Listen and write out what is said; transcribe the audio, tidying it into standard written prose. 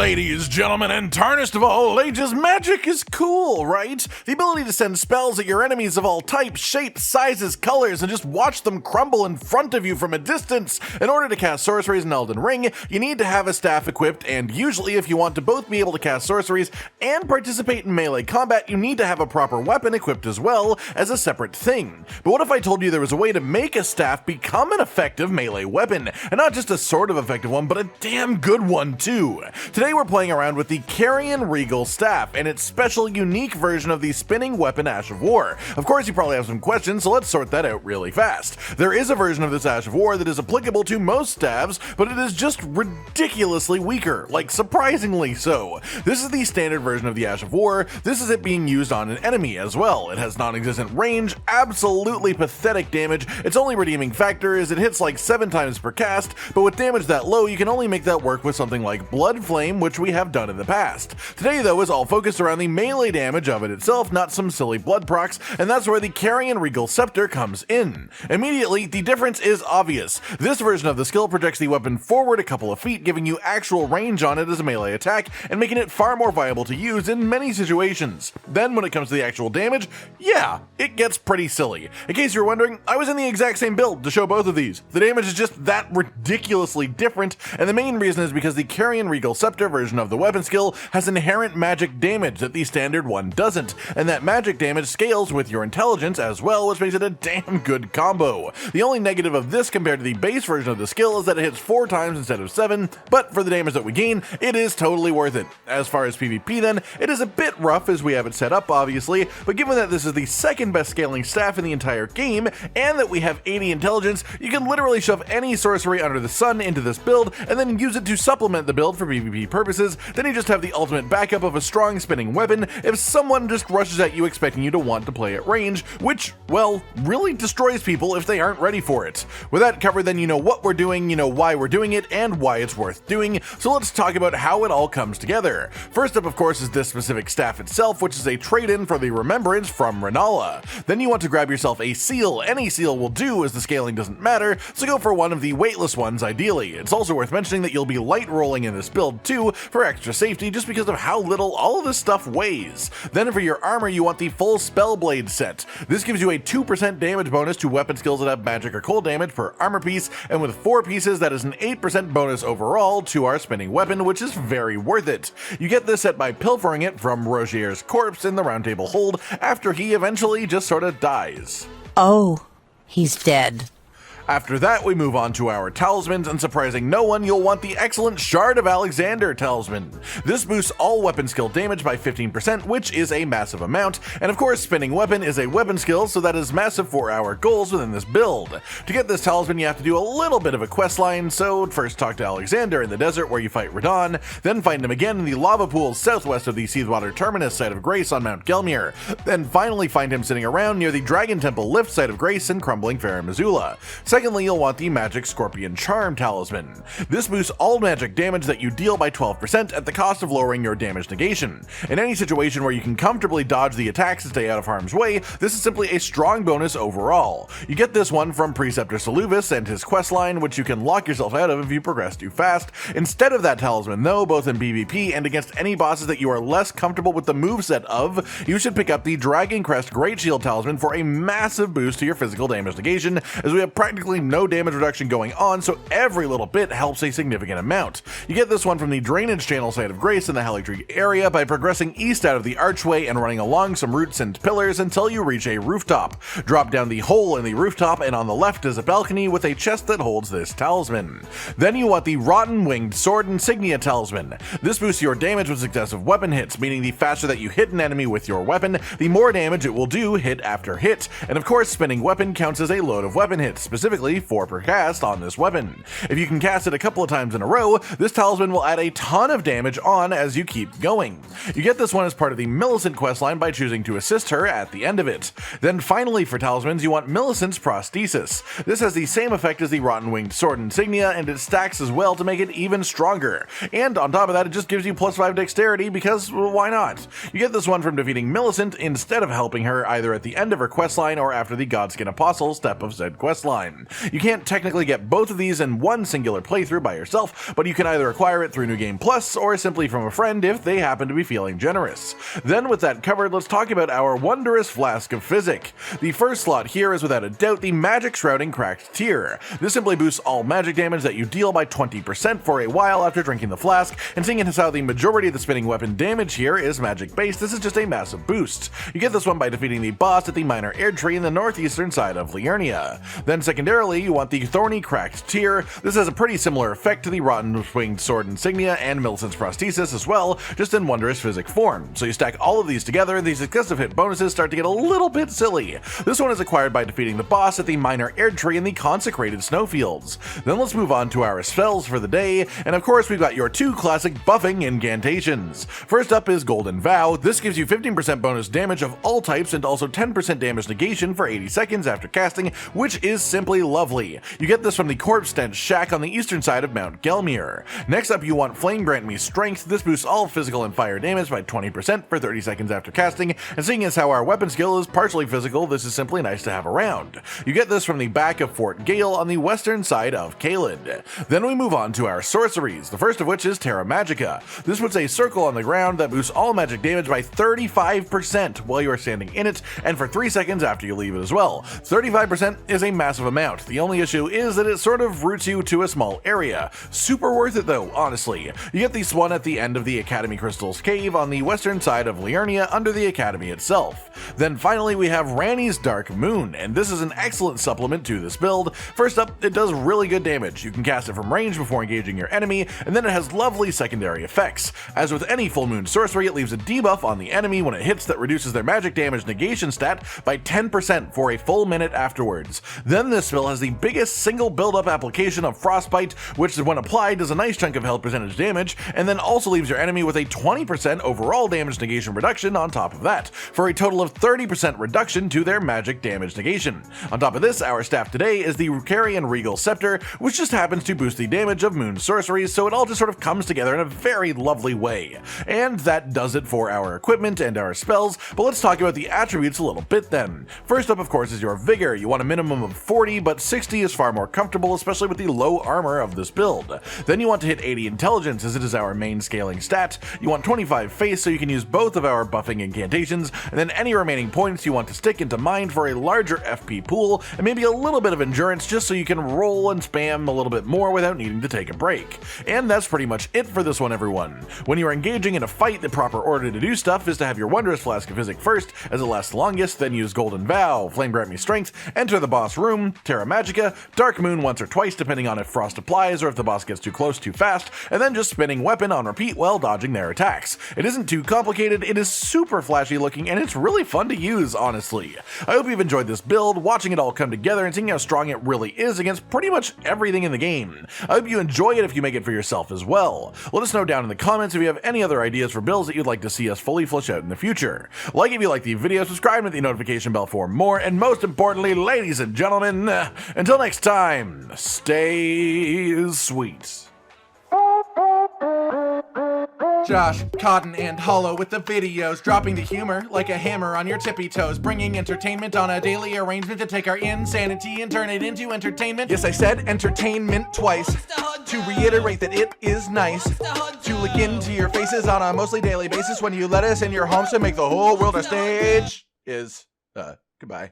Ladies, gentlemen, and tarnished of all ages, magic is cool, right? The ability to send spells at your enemies of all types, shapes, sizes, colors, and just watch them crumble in front of you from a distance. In order to cast sorceries in Elden Ring, you need to have a staff equipped, and usually if you want to both be able to cast sorceries and participate in melee combat, you need to have a proper weapon equipped as well as a separate thing. But what if I told you there was a way to make a staff become an effective melee weapon? And not just a sort of effective one, but a damn good one too. Today we're playing around with the Carian Regal staff and its special unique version of the spinning weapon Ash of War. Of course you probably have some questions, so let's sort that out really fast. There is a version of this Ash of War that is applicable to most staves, but it is just ridiculously weaker, like surprisingly so. This is the standard version of the Ash of War. This is it being used on an enemy as well. It has non-existent range, absolutely pathetic damage. Its only redeeming factor is it hits like 7 times per cast, but with damage that low you can only make that work with something like Blood Flame, which we have done in the past. Today though is all focused around the melee damage of it itself, not some silly blood procs, and that's where the Carian Regal Scepter comes in. Immediately, the difference is obvious. This version of the skill projects the weapon forward a couple of feet, giving you actual range on it as a melee attack, and making it far more viable to use in many situations. Then when it comes to the actual damage, yeah, it gets pretty silly. In case you're wondering, I was in the exact same build to show both of these. The damage is just that ridiculously different, and the main reason is because the Carian Regal Scepter version of the weapon skill has inherent magic damage that the standard one doesn't, and that magic damage scales with your intelligence as well, which makes it a damn good combo. The only negative of this compared to the base version of the skill is that it hits 4 times instead of 7, but for the damage that we gain, it is totally worth it. As far as PvP then, it is a bit rough as we have it set up obviously, but given that this is the second best scaling staff in the entire game, and that we have 80 intelligence, you can literally shove any sorcery under the sun into this build, and then use it to supplement the build for PvP purposes. Then you just have the ultimate backup of a strong spinning weapon if someone just rushes at you expecting you to want to play at range, which, well, really destroys people if they aren't ready for it. With that covered, then you know what we're doing, you know why we're doing it, and why it's worth doing, so let's talk about how it all comes together. First up, of course, is this specific staff itself, which is a trade-in for the Remembrance from Ranni. Then you want to grab yourself a seal. Any seal will do as the scaling doesn't matter, so go for one of the weightless ones ideally. It's also worth mentioning that you'll be light rolling in this build too for extra safety just because of how little all of this stuff weighs. Then for your armor you want the full Spellblade set. This gives you a 2% damage bonus to weapon skills that have magic or cold damage per armor piece, and with 4 pieces that is an 8% bonus overall to our spinning weapon, which is very worth it. You get this set by pilfering it from Rogier's corpse in the Round Table Hold after he eventually just sorta dies. Oh, he's dead. After that, we move on to our talismans, and surprising no one, you'll want the excellent Shard of Alexander talisman. This boosts all weapon skill damage by 15%, which is a massive amount, and of course spinning weapon is a weapon skill, so that is massive for our goals within this build. To get this talisman you have to do a little bit of a quest line, so first talk to Alexander in the desert where you fight Radon, then find him again in the lava pools southwest of the Seathwater Terminus site of Grace on Mount Gelmir, then finally find him sitting around near the Dragon Temple Lift site of Grace in crumbling Fair Missoula. Secondly, you'll want the Magic Scorpion Charm talisman. This boosts all magic damage that you deal by 12% at the cost of lowering your damage negation. In any situation where you can comfortably dodge the attacks and stay out of harm's way, this is simply a strong bonus overall. You get this one from Preceptor Saluvis and his questline, which you can lock yourself out of if you progress too fast. Instead of that talisman though, both in PvP and against any bosses that you are less comfortable with the moveset of, you should pick up the Dragoncrest Greatshield talisman for a massive boost to your physical damage negation, as we have practically no damage reduction going on, so every little bit helps a significant amount. You get this one from the Drainage Channel site of Grace in the Haligtree area by progressing east out of the archway and running along some roots and pillars until you reach a rooftop. Drop down the hole in the rooftop, and on the left is a balcony with a chest that holds this talisman. Then you want the Rotten Winged Sword Insignia talisman. This boosts your damage with successive weapon hits, meaning the faster that you hit an enemy with your weapon, the more damage it will do hit after hit, and of course spinning weapon counts as a load of weapon hits, specifically 4 per cast on this weapon. If you can cast it a couple of times in a row, this talisman will add a ton of damage on as you keep going. You get this one as part of the Millicent questline by choosing to assist her at the end of it. Then finally for talismans, you want Millicent's Prosthesis. This has the same effect as the Rotten Winged Sword Insignia, and it stacks as well to make it even stronger. And on top of that, it just gives you +5 dexterity because, well, why not? You get this one from defeating Millicent instead of helping her either at the end of her questline or after the Godskin Apostle step of said questline. game. You can't technically get both of these in one singular playthrough by yourself, but you can either acquire it through New Game Plus or simply from a friend if they happen to be feeling generous. Then with that covered, let's talk about our wondrous Flask of Physic. The first slot here is without a doubt the Magic Shrouding Cracked tier. This simply boosts all magic damage that you deal by 20% for a while after drinking the flask, and seeing as how the majority of the spinning weapon damage here is magic based, this is just a massive boost. You get this one by defeating the boss at the minor Erdtree in the northeastern side of Liurnia. Then secondarily, you want the Thorny Cracked tier. This has a pretty similar effect to the Rotten Winged Sword Insignia and Millicent's Prosthesis as well, just in wondrous physic form. So you stack all of these together and these successive hit bonuses start to get a little bit silly. This one is acquired by defeating the boss at the minor Erdtree in the consecrated snowfields. Then let's move on to our spells for the day, and of course we've got your two classic buffing incantations. First up is Golden Vow. This gives you 15% bonus damage of all types and also 10% damage negation for 80 seconds after casting, which is simply lovely. You get this from the Corpse Stench Shack on the eastern side of Mount Gelmir. Next up you want Flame Grant Me Strength. This boosts all physical and fire damage by 20% for 30 seconds after casting, and seeing as how our weapon skill is partially physical, this is simply nice to have around. You get this from the back of Fort Gale on the western side of Caelid. Then we move on to our sorceries, the first of which is Terra Magica. This puts a circle on the ground that boosts all magic damage by 35% while you are standing in it, and for 3 seconds after you leave it as well. 35% is a massive amount. The only issue is that it sort of roots you to a small area. Super worth it though, honestly. You get this one at the end of the Academy Crystal's Cave on the western side of Liurnia under the Academy itself. Then finally we have Ranni's Dark Moon, and this is an excellent supplement to this build. First up, it does really good damage. You can cast it from range before engaging your enemy, and then it has lovely secondary effects. As with any full moon sorcery, it leaves a debuff on the enemy when it hits that reduces their magic damage negation stat by 10% for a full minute afterwards. Then this spell has the biggest single build-up application of Frostbite, which when applied does a nice chunk of health percentage damage, and then also leaves your enemy with a 20% overall damage negation reduction on top of that, for a total of 30% reduction to their magic damage negation. On top of this, our staff today is the Carian Regal Scepter, which just happens to boost the damage of moon sorceries, so it all just sort of comes together in a very lovely way. And that does it for our equipment and our spells, but let's talk about the attributes a little bit then. First up, of course, is your Vigor. You want a minimum of 40, but 60 is far more comfortable, especially with the low armor of this build. Then you want to hit 80 Intelligence, as it is our main scaling stat. You want 25 Face, so you can use both of our buffing incantations, and then any remaining points you want to stick into Mind for a larger FP pool, and maybe a little bit of Endurance just so you can roll and spam a little bit more without needing to take a break. And that's pretty much it for this one, everyone. When you are engaging in a fight, the proper order to do stuff is to have your Wondrous Flask of Physic first, as it lasts longest, then use Golden Vow, Flame Grant Me Strength, enter the boss room, Terra Magica, Dark Moon once or twice depending on if Frost applies or if the boss gets too close too fast, and then just spinning Weapon on repeat while dodging their attacks. It isn't too complicated, it is super flashy looking, and it's really fun to use, honestly. I hope you've enjoyed this build, watching it all come together and seeing how strong it really is against pretty much everything in the game. I hope you enjoy it if you make it for yourself as well. Let us know down in the comments if you have any other ideas for builds that you'd like to see us fully flesh out in the future. Like if you like the video, subscribe and hit the notification bell for more, and most importantly, ladies and gentlemen, until next time, stay sweet. Josh, Cotton, and Hollow with the videos, dropping the humor like a hammer on your tippy toes, bringing entertainment on a daily arrangement to take our insanity and turn it into entertainment. Yes, I said entertainment twice, to reiterate that it is nice to look into your faces on a mostly daily basis when you let us in your homes to make the whole world a stage. Goodbye.